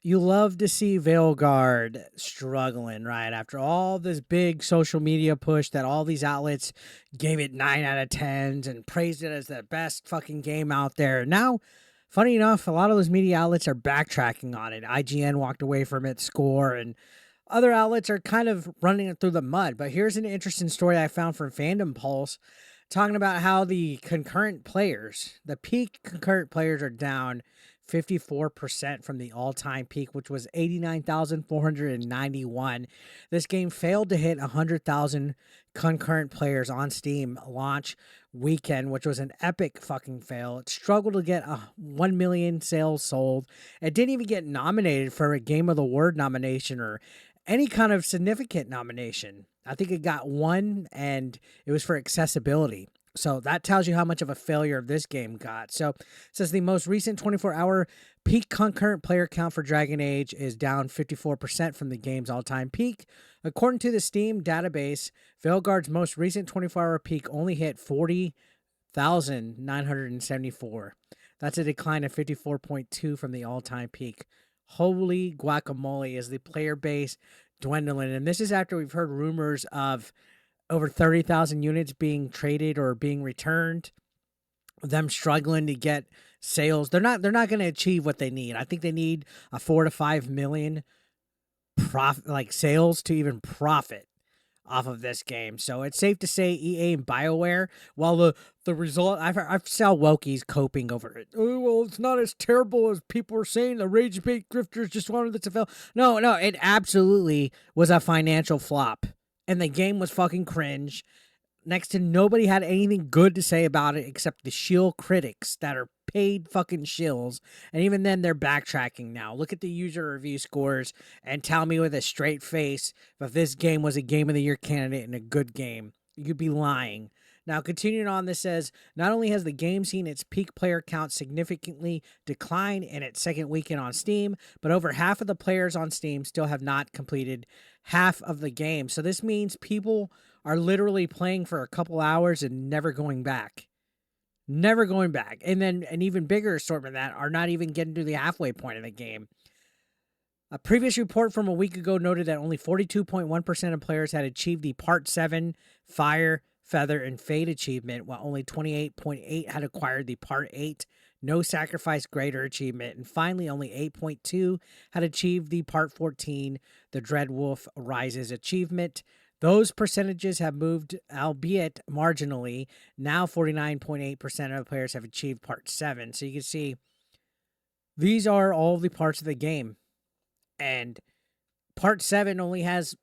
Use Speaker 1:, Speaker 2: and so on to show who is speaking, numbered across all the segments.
Speaker 1: You love to see Veilguard struggling, right? After all this big social media push that all these outlets gave it 9 out of 10s and praised it as the best fucking game out there. Now, funny enough, a lot of those media outlets are backtracking on it. IGN walked away from its score, and other outlets are kind of running it through the mud. But here's an interesting story I found from Fandom Pulse talking about how the concurrent players, the peak concurrent players, are down 54% from the all-time peak, which was 89,491. This game failed to hit 100,000 concurrent players on Steam launch weekend, which was an epic fucking fail. It struggled to get 1 million sales sold. It didn't even get nominated for a Game of the Word nomination or any kind of significant nomination. I think it got one, and it was for accessibility. So that tells you how much of a failure this game got. So it says the most recent 24-hour peak concurrent player count for Dragon Age is down 54% from the game's all-time peak. According to the Steam database, Veilguard's most recent 24-hour peak only hit 40,974. That's a decline of 54.2 from the all-time peak. Holy guacamole, is the player base dwindling. And this is after we've heard rumors of over 30,000 units being traded or being returned, them struggling to get sales. They're not going to achieve what they need. I think they need a 4 to 5 million profit, like sales, to even profit off of this game. So it's safe to say EA and BioWare, while the result, I've saw Wokies coping over it. Oh, well, it's not as terrible as people are saying. The Rage Bait Grifters just wanted it to fail. No, it absolutely was a financial flop. And the game was fucking cringe. Next to nobody had anything good to say about it except the shill critics that are paid fucking shills. And even then, they're backtracking now. Look at the user review scores and tell me with a straight face if this game was a Game of the Year candidate and a good game. You'd be lying. Now, continuing on, this says, not only has the game seen its peak player count significantly decline in its second weekend on Steam, but over half of the players on Steam still have not completed half of the game. So this means people are literally playing for a couple hours and never going back. Never going back. And then an even bigger assortment of that are not even getting to the halfway point of the game. A previous report from a week ago noted that only 42.1% of players had achieved the Part 7 Fire, Feather, and Fade achievement, while only 28.8 had acquired the Part 8 No Sacrifice Greater achievement, and finally only 8.2 had achieved the Part 14 The Dreadwolf Rises achievement. Those percentages have moved, albeit marginally. Now 49.8% of players have achieved Part 7. So you can see these are all the parts of the game. And Part 7 only has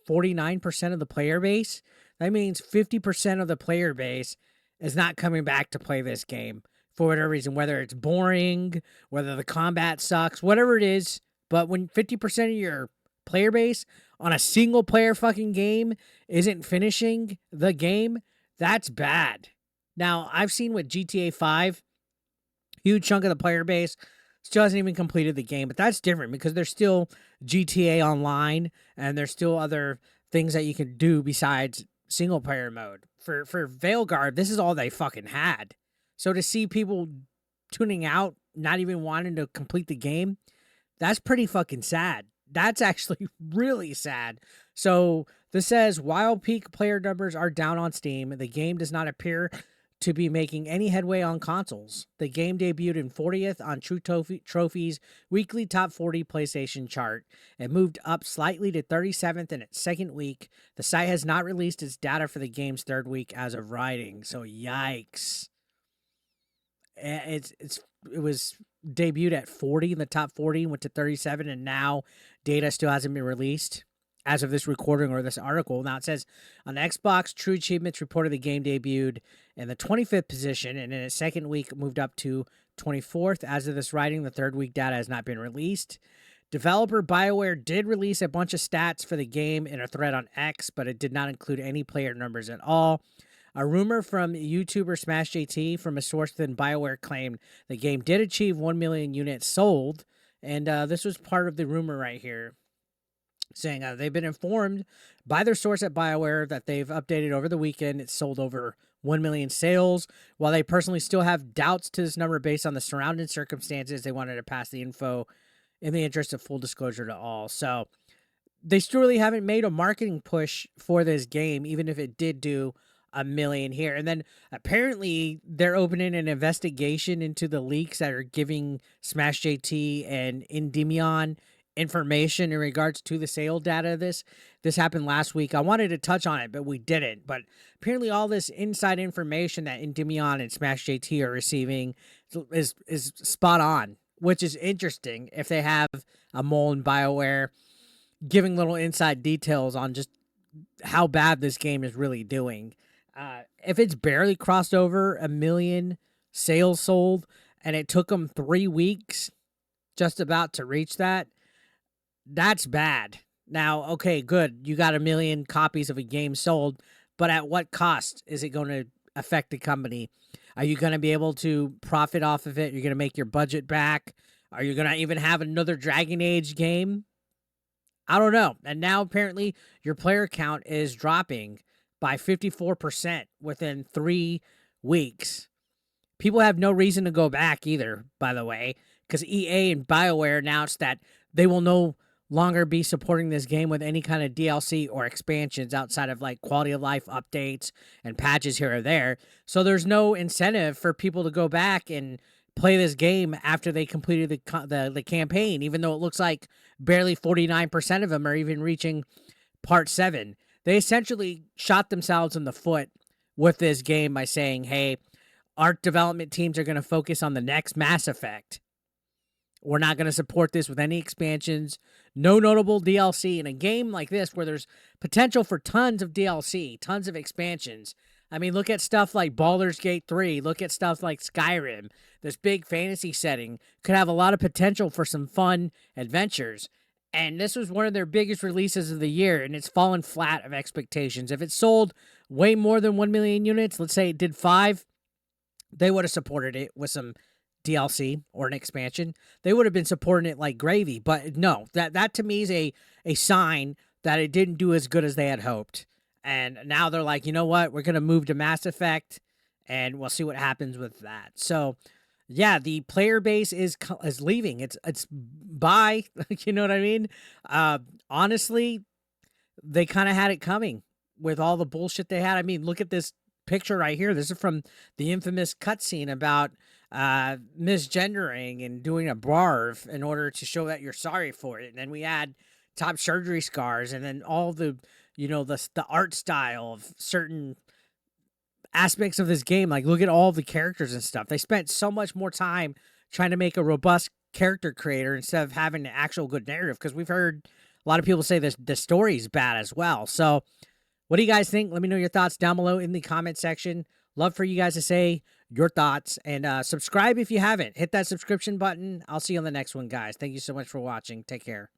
Speaker 1: 49% of the player base. That means 50% of the player base is not coming back to play this game for whatever reason, whether it's boring, whether the combat sucks, whatever it is. But when 50% of your player base on a single player fucking game isn't finishing the game, that's bad. Now, I've seen with GTA 5, huge chunk of the player base still hasn't even completed the game, but that's different because there's still GTA Online and there's still other things that you can do besides single player mode. For Veilguard, this is all they fucking had. So to see people tuning out, not even wanting to complete the game, that's pretty fucking sad. That's actually really sad. So this says, while peak player numbers are down on Steam, the game does not appear to be making any headway on consoles. The game debuted in 40th on True Trophy's weekly top 40 PlayStation chart. It moved up slightly to 37th in its second week. The site has not released its data for the game's third week as of writing, so yikes. It was debuted at 40 in the top 40, went to 37, and now data still hasn't been released as of this recording or this article. Now it says on Xbox, True Achievements reported the game debuted in the 25th position, and in its second week moved up to 24th. As of this writing, the third week data has not been released. Developer BioWare did release a bunch of stats for the game in a thread on X, but it did not include any player numbers at all. A rumor from YouTuber Smash JT from a source within BioWare claimed the game did achieve 1 million units sold, and this was part of the rumor right here, saying they've been informed by their source at BioWare that they've updated over the weekend. It's sold over 1 million sales. While they personally still have doubts to this number based on the surrounding circumstances, they wanted to pass the info in the interest of full disclosure to all. So they still really haven't made a marketing push for this game, even if it did do a million here. And then apparently they're opening an investigation into the leaks that are giving Smash JT and Endymion information in regards to the sale data of this. This happened last week. I wanted to touch on it, but we didn't. But apparently all this inside information that Endymion and Smash JT are receiving is spot on, which is interesting if they have a mole in BioWare giving little inside details on just how bad this game is really doing. If it's barely crossed over 1 million sales sold and it took them 3 weeks just about to reach that, that's bad. Now, okay, good. You got 1 million copies of a game sold, but at what cost is it going to affect the company? Are you going to be able to profit off of it? You're going to make your budget back? Are you going to even have another Dragon Age game? I don't know. And now apparently your player count is dropping by 54% within 3 weeks. People have no reason to go back either, by the way, because EA and BioWare announced that they will no longer be supporting this game with any kind of DLC or expansions outside of like quality of life updates and patches here or there. So there's no incentive for people to go back and play this game after they completed the campaign, even though it looks like barely 49% of them are even reaching part 7. They essentially shot themselves in the foot with this game by saying, hey, our development teams are going to focus on the next Mass Effect. We're not going to support this with any expansions, no notable DLC. In a game like this where there's potential for tons of DLC, tons of expansions. I mean, look at stuff like Baldur's Gate 3. Look at stuff like Skyrim. This big fantasy setting could have a lot of potential for some fun adventures. And this was one of their biggest releases of the year, and it's fallen flat of expectations. If it sold way more than 1 million units, let's say it did 5, they would have supported it with some DLC or an expansion. They would have been supporting it like gravy. But no, that to me is a sign that it didn't do as good as they had hoped. And now they're like, you know what? We're going to move to Mass Effect, and we'll see what happens with that. So, yeah, the player base is leaving. It's bye. You know what I mean? Honestly, they kind of had it coming with all the bullshit they had. I mean, look at this picture right here. This is from the infamous cutscene about misgendering and doing a barf in order to show that you're sorry for it. And then we had top surgery scars, and then all the, you know, the art style of certain aspects of this game. Like, look at all the characters and stuff. They spent so much more time trying to make a robust character creator instead of having an actual good narrative, because we've heard a lot of people say this the story's bad as well. So what do you guys think? Let me know your thoughts down below in the comment section. Love for you guys to say your thoughts, and subscribe if you haven't. Hit that subscription button. I'll see you on the next one, guys. Thank you so much for watching. Take care.